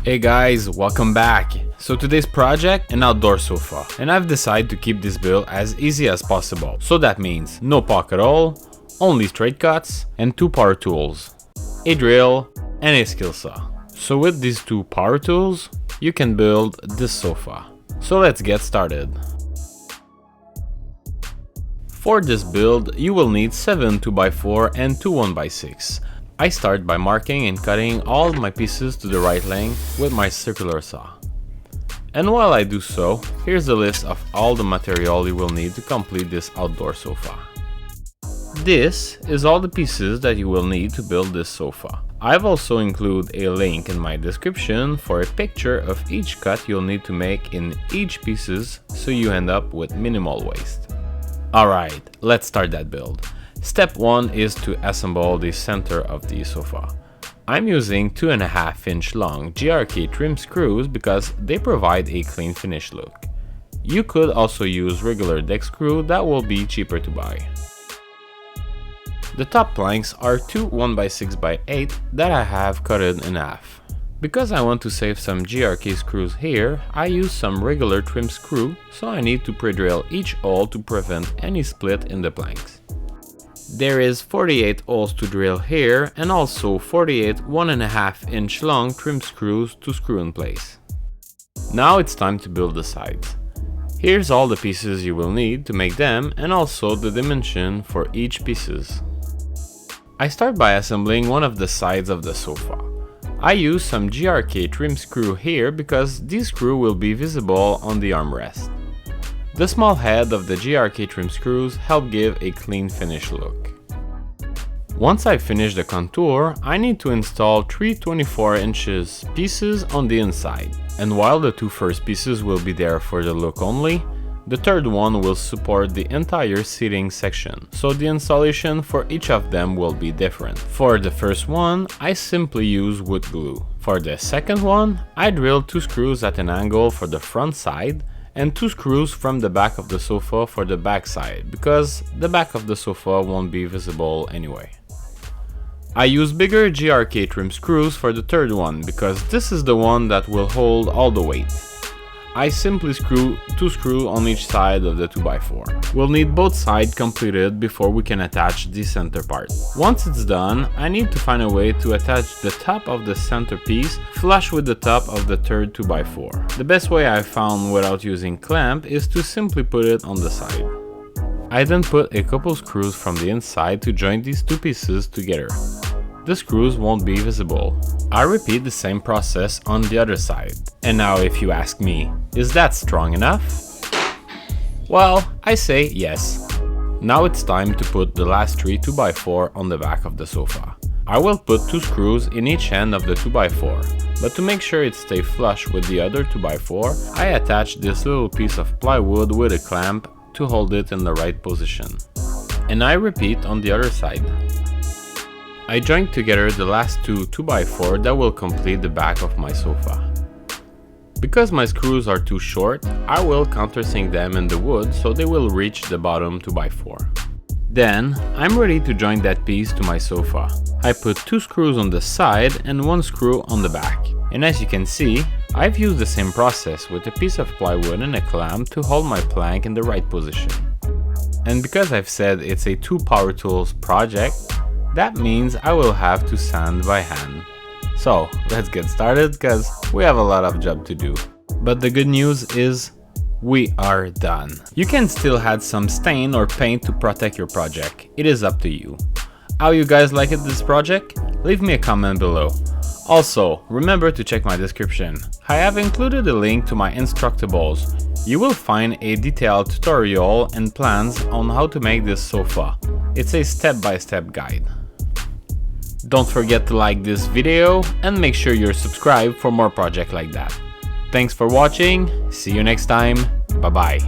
Hey guys, welcome back. So today's project, an outdoor sofa, and I've decided to keep this build as easy as possible. So that means no pocket hole, only straight cuts, and 2 power tools, a drill and a skill saw. So with these 2 power tools, you can build this sofa. So let's get started. For this build, you will need 7 2x4 and 2 1x6. I start by marking and cutting all my pieces to the right length with my circular saw. And while I do so, here's a list of all the material you will need to complete this outdoor sofa. This is all the pieces that you will need to build this sofa. I've also included a link in my description for a picture of each cut you'll need to make in each pieces so you end up with minimal waste. Alright, let's start that build. Step 1 is to assemble the center of the sofa. I'm using 2.5-inch long GRK trim screws because they provide a clean finish look. You could also use regular deck screw that will be cheaper to buy. The top planks are 2 1x6x8 that I have cut in half. Because I want to save some GRK screws here, I use some regular trim screw, so I need to pre-drill each hole to prevent any split in the planks. There is 48 holes to drill here and also 48 1.5-inch long trim screws to screw in place. Now it's time to build the sides. Here's all the pieces you will need to make them and also the dimension for each pieces. I start by assembling one of the sides of the sofa. I use some GRK trim screw here because these screws will be visible on the armrest. The small head of the GRK trim screws help give a clean finish look. Once I finish the contour, I need to install 3 24-inch pieces on the inside. And while the 2 first pieces will be there for the look only, the third one will support the entire seating section, so the installation for each of them will be different. For the first one, I simply use wood glue. For the second one, I drill 2 screws at an angle for the front side and 2 screws from the back of the sofa for the back side, because the back of the sofa won't be visible anyway. I use bigger GRK trim screws for the third one, because this is the one that will hold all the weight. I simply screw 2 screws on each side of the 2x4. We'll need both sides completed before we can attach the center part. Once it's done, I need to find a way to attach the top of the center piece flush with the top of the third 2x4. The best way I found without using clamp is to simply put it on the side. I then put a couple screws from the inside to join these 2 pieces together. The screws won't be visible. I repeat the same process on the other side. And now if you ask me, is that strong enough? Well, I say yes. Now it's time to put the last 3 2x4 on the back of the sofa. I will put 2 screws in each end of the 2x4, but to make sure it stays flush with the other 2x4, I attach this little piece of plywood with a clamp to hold it in the right position. And I repeat on the other side. I joined together the last 2 2x4 that will complete the back of my sofa. Because my screws are too short, I will countersink them in the wood so they will reach the bottom 2x4. Then, I'm ready to join that piece to my sofa. I put 2 screws on the side and 1 screw on the back. And as you can see, I've used the same process with a piece of plywood and a clamp to hold my plank in the right position. And because I've said it's a 2 power tools project, that means I will have to sand by hand. So let's get started because we have a lot of job to do. But the good news is we are done. You can still add some stain or paint to protect your project. It is up to you. How you guys like this project? Leave me a comment below. Also, remember to check my description. I have included a link to my Instructables. You will find a detailed tutorial and plans on how to make this sofa. It's a step-by-step guide. Don't forget to like this video and make sure you're subscribed for more projects like that. Thanks for watching, see you next time, bye bye.